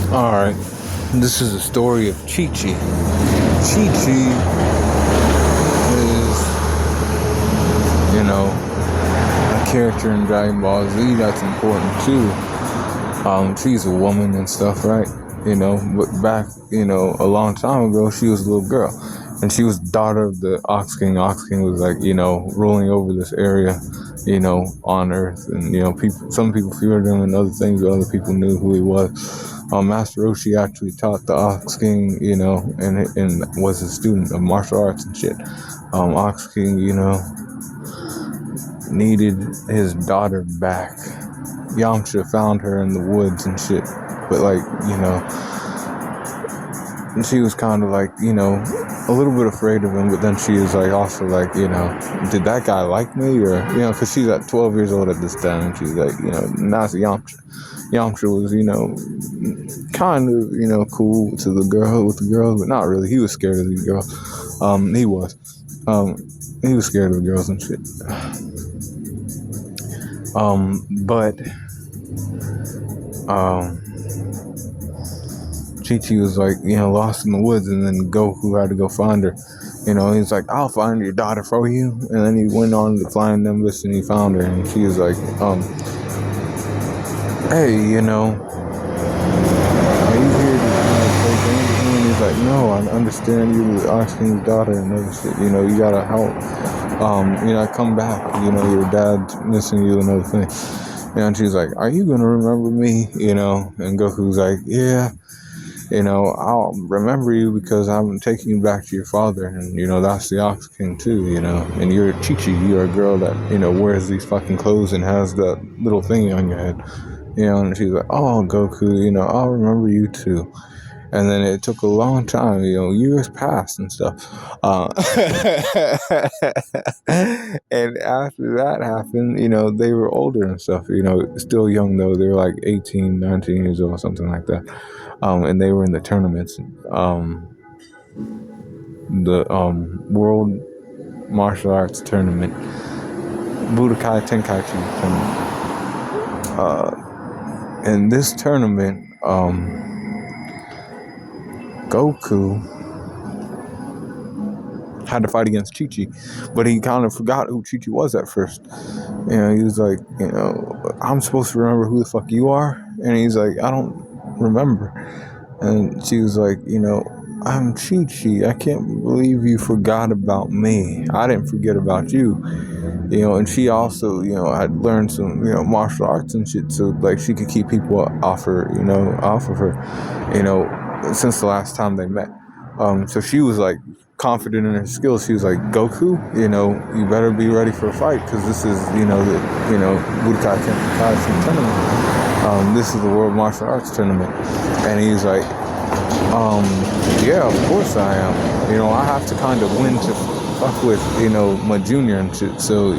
Alright, this is a story of Chi-Chi. Chi-Chi is, a character in Dragon Ball Z that's important too. She's a woman and stuff, right? But back, a long time ago, she was a little girl. And she was daughter of the Ox King. Ox King was like, ruling over this area, on Earth. And, some people feared him and other things, but other people knew who he was. Master Roshi actually taught the Ox King, and was a student of martial arts and shit. Ox King, needed his daughter back. Yamcha found her in the woods and shit. But and she was kind of like, a little bit afraid of him, but then she was like, also like, did that guy like me? Or, because she's at 12 years old at this time, and she's like, now it's Yamcha. Yamcha was, kind of, cool with the girls, but not really. He was scared of these girls. He was scared of the girls and shit. Chi-Chi was like, lost in the woods, and then Goku had to go find her. He's like, I'll find your daughter for you. And then he went on the flying Nimbus and he found her, and she was like, hey, are you here to play games with me? And he's like, no, I understand you the Ox King's daughter and other shit. You gotta help. Come back. Your dad's missing you and other things. And she's like, are you gonna remember me? And Goku's like, yeah. I'll remember you because I'm taking you back to your father, and that's the Ox King too, and you're Chi-Chi, you're a girl that, wears these fucking clothes and has that little thingy on your head, and she's like, oh, Goku, I'll remember you too. And then it took a long time, years passed and stuff. And after that happened, they were older and stuff, still young though. They were like 18, 19 years old, something like that. And they were in the tournaments, the World Martial Arts Tournament, Budokai Tenkaichi Tournament. In this tournament, Goku had to fight against Chi-Chi, but he kind of forgot who Chi-Chi was at first. He was like, I'm supposed to remember who the fuck you are? And he's like, I don't remember. And she was like, I'm Chi-Chi. I can't believe you forgot about me. I didn't forget about you. And she also, had learned some, martial arts and shit, so like she could keep people off of her, since the last time they met. So she was like confident in her skills. She was like, Goku, you better be ready for a fight, because this is, the Budokai Tenkaichi tournament. This is the World Martial Arts Tournament. And he's like, yeah, of course I am. I have to kind of win to fuck with, my junior and shit. So,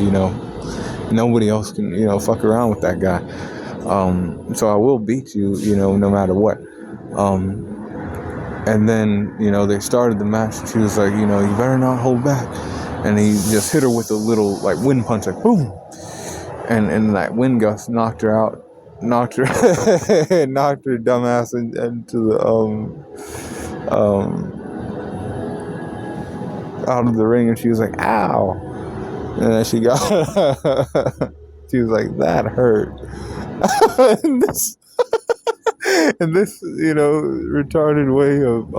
nobody else can, fuck around with that guy. So I will beat you, no matter what. And then, they started the match. She was like, you better not hold back. And he just hit her with a little, like, wind punch, like, boom. And that wind gust knocked her out. Knocked her dumbass into the, out of the ring. And she was like, ow. And then she got, she was like, that hurt. And this, retarded way of,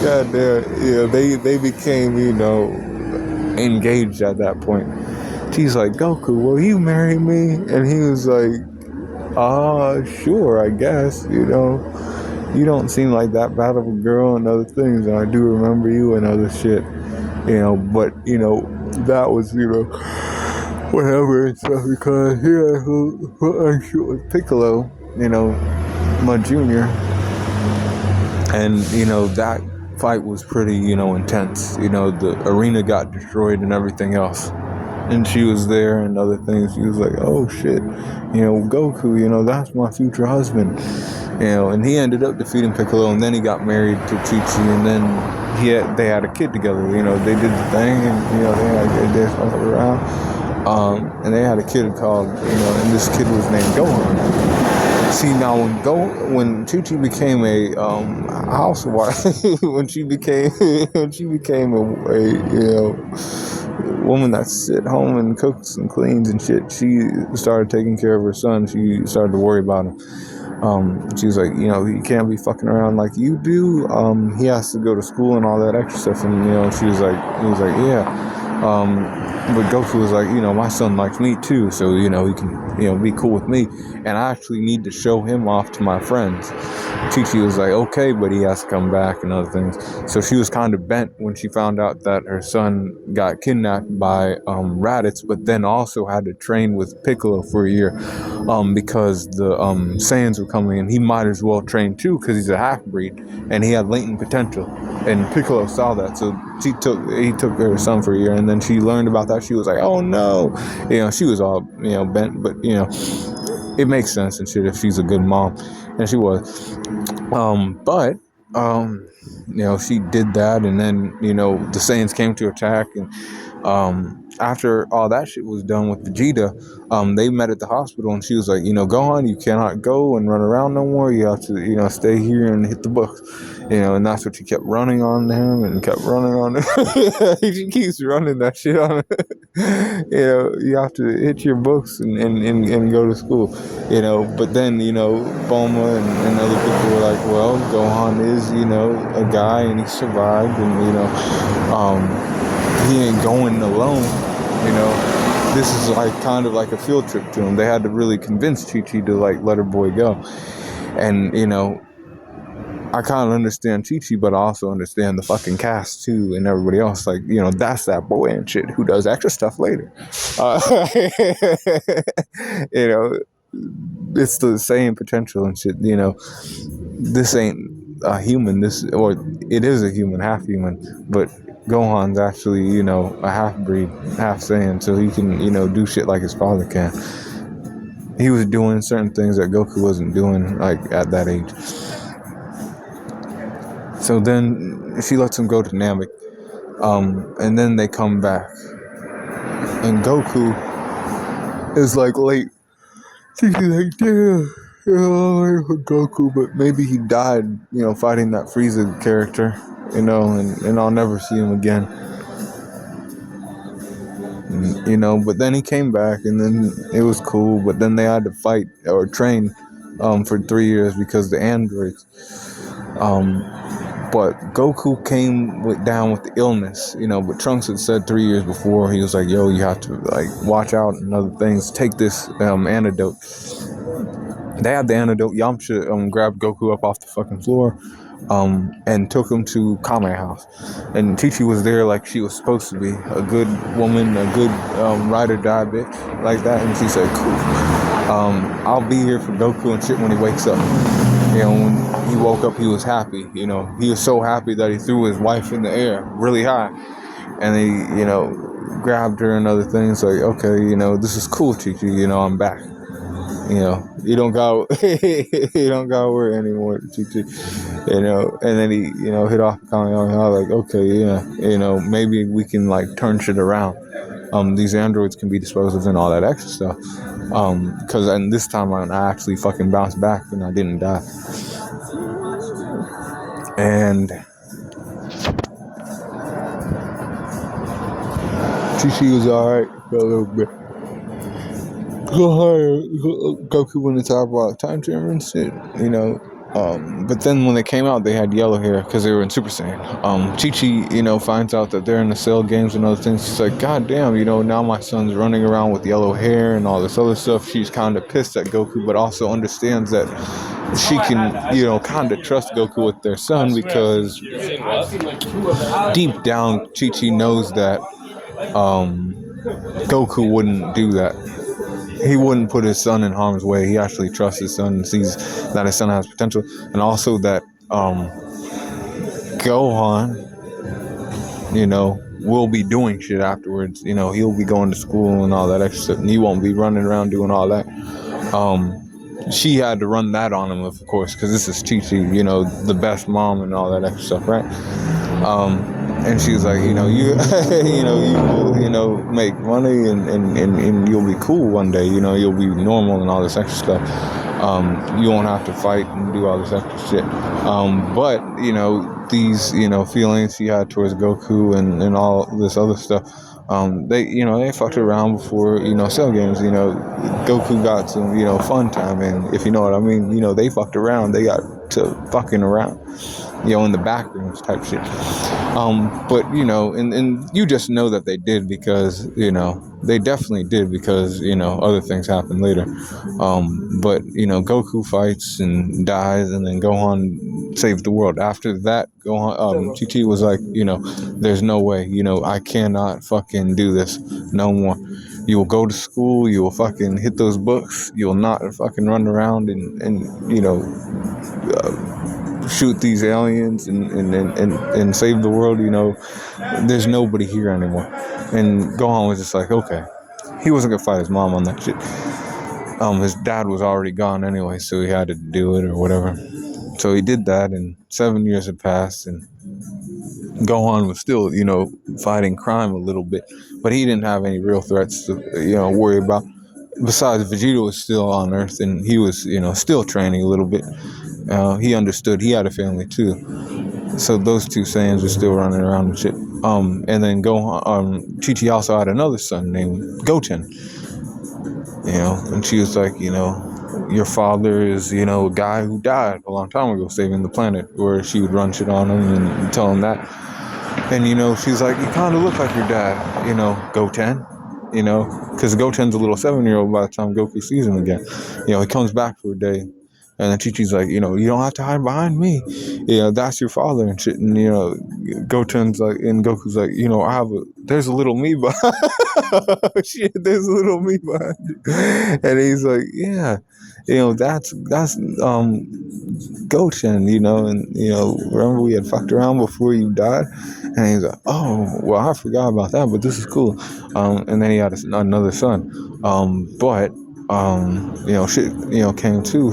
goddamn, they became, engaged at that point. She's like, Goku, will you marry me? And he was like, sure, I guess, you don't seem like that bad of a girl and other things, and I do remember you and other shit, but, that was, whatever and stuff, because I shoot with Piccolo, my junior, and that fight was pretty, intense. The arena got destroyed and everything else, and she was there and other things. She was like, oh shit, Goku, that's my future husband, and he ended up defeating Piccolo, and then he got married to Chi-Chi, and then they had a kid together. They did the thing, and they fucked around. And they had a kid called, and this kid was named Gohan. See now, when Chi became a housewife, when she became a woman that sit home and cooks and cleans and shit, she started taking care of her son. She started to worry about him. She was like, he can't be fucking around like you do. He has to go to school and all that extra stuff. And he was like, yeah. But Goku was like, my son likes me too, so he can, be cool with me. And I actually need to show him off to my friends. Chi was like, okay, but he has to come back and other things. So she was kind of bent when she found out that her son got kidnapped by Raditz, but then also had to train with Piccolo for a year because the Saiyans were coming, and he might as well train too because he's a half-breed and he had latent potential. And Piccolo saw that, so he took her son for a year, and then she learned about that. She was like, oh no, she was all bent, but it makes sense and shit if she's a good mom, and she was. But she did that, and then the Saiyans came to attack, and after all that shit was done with Vegeta, they met at the hospital, and she was like, Gohan, you cannot go and run around no more. You have to, stay here and hit the books, and that's what she kept running on him and kept running on him. She keeps running that shit on him. You have to hit your books and go to school, but then, Bulma and other people were like, well, Gohan is, a guy and he survived, and, he ain't going alone, this is like kind of like a field trip to him. They had to really convince Chi-Chi to like let her boy go. And, I kind of understand Chi-Chi, but I also understand the fucking cast too and everybody else. Like, that's that boy and shit who does extra stuff later. It's the same potential and shit, this ain't a human, or it is a human, half human, but Gohan's actually, a half-breed, half Saiyan, so he can, do shit like his father can. He was doing certain things that Goku wasn't doing, like, at that age. So then she lets him go to Namek, and then they come back. And Goku is, like, late. She's like, damn, Goku, but maybe he died, fighting that Frieza character. And I'll never see him again. And, but then he came back, and then it was cool, but then they had to fight or train for 3 years because the androids. But Goku came down with the illness, but Trunks had said 3 years before, he was like, yo, you have to, like, watch out and other things, take this antidote. They had the antidote. Yamcha grabbed Goku up off the fucking floor, and took him to Kame House. And Chi-Chi was there like she was supposed to be. A good woman, a good ride or die bitch like that. And she said, cool. I'll be here for Goku and shit when he wakes up. When he woke up, he was happy. He was so happy that he threw his wife in the air really high. And he, grabbed her and other things like, okay, this is cool, Chi-Chi, I'm back. You don't got you don't got to worry anymore, Chi-Chi. And then he, hit off Kamehameha, like, okay, yeah, maybe we can like turn shit around. These androids can be disposed of and all that extra stuff. And this time I actually fucking bounced back and I didn't die. And Chi-Chi was alright for a little bit. Goku went to talk about time chamber and shit, but then when they came out, they had yellow hair because they were in Super Saiyan. Chi-Chi, finds out that they're in the Cell games and other things. She's like, God damn, now my son's running around with yellow hair and all this other stuff. She's kind of pissed at Goku, but also understands that she can, kind of trust Goku with their son because deep down, Chi-Chi knows that Goku wouldn't do that. He wouldn't put his son in harm's way. He actually trusts his son and sees that his son has potential. And also that Gohan, will be doing shit afterwards. He'll be going to school and all that extra stuff. And he won't be running around doing all that. She had to run that on him, of course, because this is Chi-Chi, the best mom and all that extra stuff, right? And she was like, you will, make money and you'll be cool one day, you'll be normal and all this extra stuff. You won't have to fight and do all this extra shit. But these feelings he had towards Goku and all this other stuff. They fucked around before Cell games. Goku got some fun time, and if you know what I mean, they fucked around. They got to fucking around, in the back rooms type shit. But and you just know that they did because they definitely did because other things happened later. But Goku fights and dies, and then Gohan saves the world. After that, Gohan TT was like, there's no way, I cannot fucking do this no more. You will go to school, you will fucking hit those books, you will not fucking run around and shoot these aliens and save the world. There's nobody here anymore. And Gohan was just like, okay. He wasn't gonna fight his mom on that shit. His dad was already gone anyway, so he had to do it or whatever. So he did that, and 7 years had passed, and Gohan was still fighting crime a little bit, but he didn't have any real threats to worry about. Besides, Vegeta was still on Earth, and he was still training a little bit. He understood he had a family too, so those two Saiyans were still running around and shit. And then Gohan, Chi-Chi also had another son named Goten. And she was like, your father is a guy who died a long time ago saving the planet, where she would run shit on him and tell him that. And she's like, you kind of look like your dad, Goten. Because Goten's a little 7-year-old by the time Goku sees him again. He comes back for a day. And then Chi-Chi's like, you don't have to hide behind me. That's your father and shit. And, Goten's like, and Goku's like, there's a little me behind shit, there's a little me behind you. And he's like, yeah, that's Goten, and, remember we had fucked around before you died? And he's like, oh, well, I forgot about that, but this is cool. And then he had another son. But shit, came to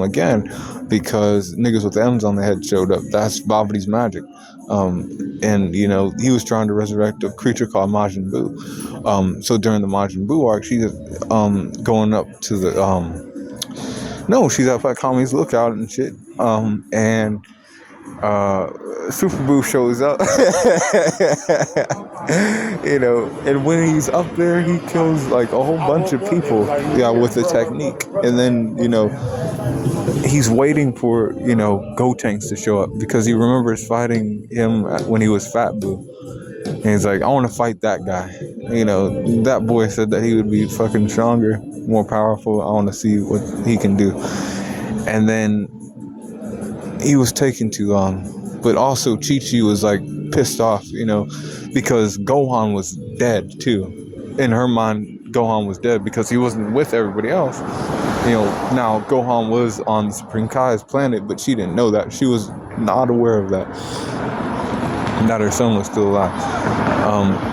again because niggas with M's on the head showed up. That's Babidi's magic. And he was trying to resurrect a creature called Majin Buu. So during the Majin Buu arc, she's going up to the she's up at Kami's lookout and shit. And Super Buu shows up. And when he's up there, he kills like a whole bunch of people, with the technique. And then, he's waiting for, Gotenks to show up because he remembers fighting him when he was Fat Buu. And he's like, I want to fight that guy. That boy said that he would be fucking stronger, more powerful. I want to see what he can do. And then he was taking too long. But also Chi-Chi was like pissed off, because Gohan was dead too. In her mind, Gohan was dead because he wasn't with everybody else. Now Gohan was on the Supreme Kai's planet, but she didn't know that. She was not aware of that. That her son was still alive.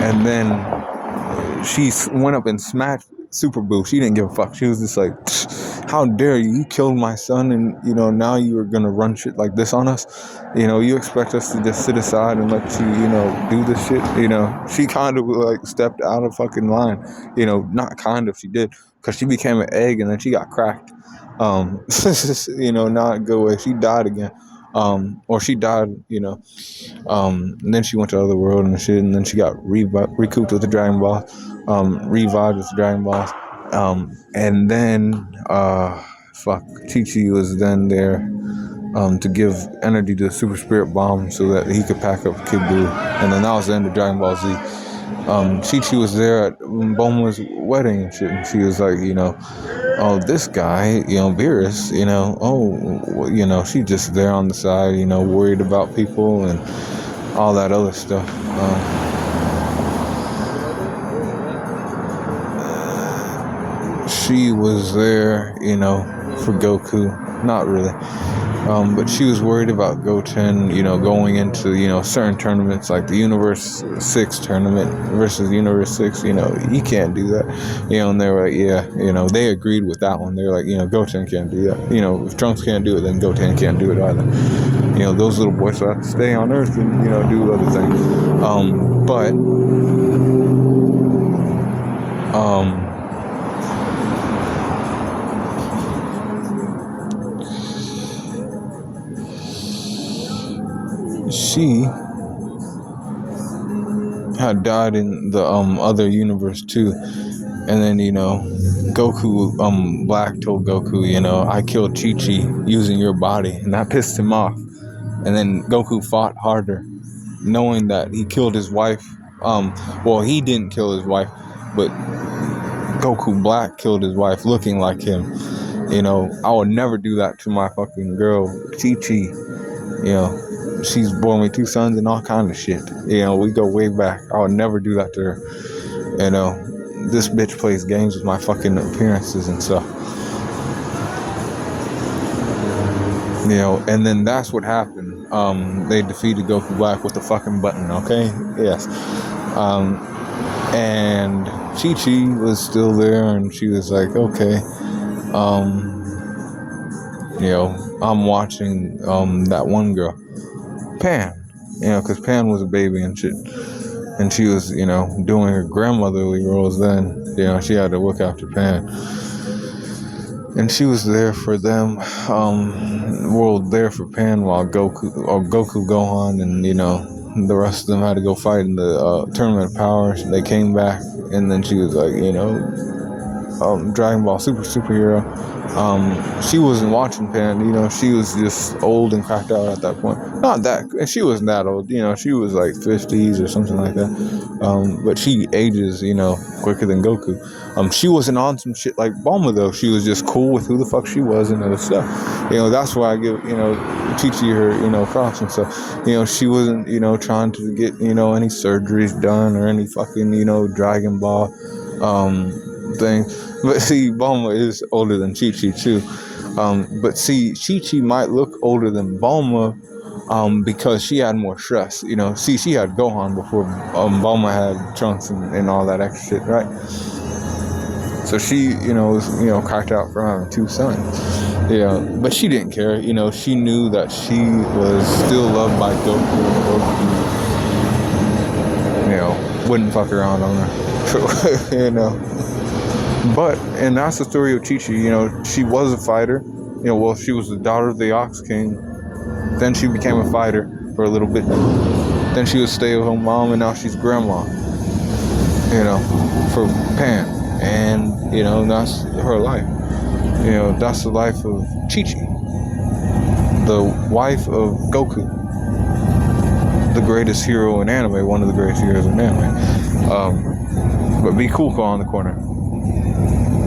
And then she went up and smacked Super Buu. She didn't give a fuck. She was just like, how dare you? You killed my son, and now you are gonna run shit like this on us. You expect us to just sit aside and let you do this shit. She kind of like stepped out of fucking line. Not kind of, she did, because she became an egg and then she got cracked. Not go away. She died again. Or she died, and then she went to the other world and shit, and then she got recouped with the Dragon Ball, revived with the Dragon Balls, and then Chi-Chi was then there to give energy to the Super Spirit Bomb so that he could pack up Kid Buu, and then that was the end of Dragon Ball Z. Chi-Chi was there at Bulma's wedding and shit, and she was like, oh, this guy, Beerus, she's just there on the side, worried about people and all that other stuff. She was there, for Goku. Not really. But she was worried about Goten, going into, certain tournaments like the Universe 6 tournament versus Universe 6, he can't do that. And they were like, yeah, they agreed with that one. They were like, Goten can't do that. If Trunks can't do it, then Goten can't do it either. Those little boys will have to stay on Earth and, do other things. she had died in the other universe too. And then, Goku, Black told Goku, I killed Chi-Chi using your body, and that pissed him off. And then Goku fought harder, knowing that he killed his wife. Well, he didn't kill his wife, but Goku Black killed his wife looking like him. I would never do that to my fucking girl, Chi-Chi. She's born me 2 sons and all kind of shit. We go way back. I would never do that to her. This bitch plays games with my fucking appearances and stuff. And then that's what happened. They defeated Goku Black with the fucking button, okay? Yes. And Chi-Chi was still there, and she was like, okay. I'm watching that one girl, Pan, because Pan was a baby and shit. And she was, doing her grandmotherly roles then. She had to look after Pan. And she was there for them, there for Pan while Goku, Gohan, and, the rest of them had to go fight in the Tournament of Power. They came back, and then she was like, Dragon Ball superhero. She wasn't watching Pan, she was just old and cracked out at that point. Not that, she wasn't that old, she was like 50s or something like that. But she ages, quicker than Goku. She wasn't on some shit like Bulma though. She was just cool with who the fuck she was and other stuff. That's why I give, Chi-Chi her, props and stuff. She wasn't, trying to get, any surgeries done or any fucking, Dragon Ball, thing. But see, Bulma is older than Chi-Chi too. But see, Chi-Chi might look older than Bulma, because she had more stress. She had Gohan before Bulma had Trunks and all that extra shit, right? So she, was, cracked out for having 2 sons. But she didn't care. She knew that she was still loved by Goku. Goku, wouldn't fuck around on her. But, and that's the story of Chi-Chi. She was a fighter. She was the daughter of the Ox King. Then she became a fighter for a little bit. Then she was stay-at-home mom, and now she's grandma. For Pan. And, that's her life. That's the life of Chi-Chi. The wife of Goku. The greatest hero in anime. One of the greatest heroes in anime. But be cool on the corner.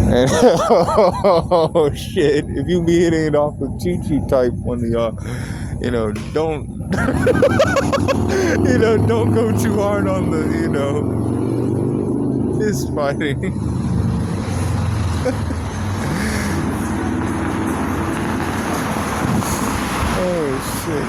And oh shit, if you be hitting it off with Chi-Chi type one of y'all, don't don't go too hard on the, fist fighting. Oh shit,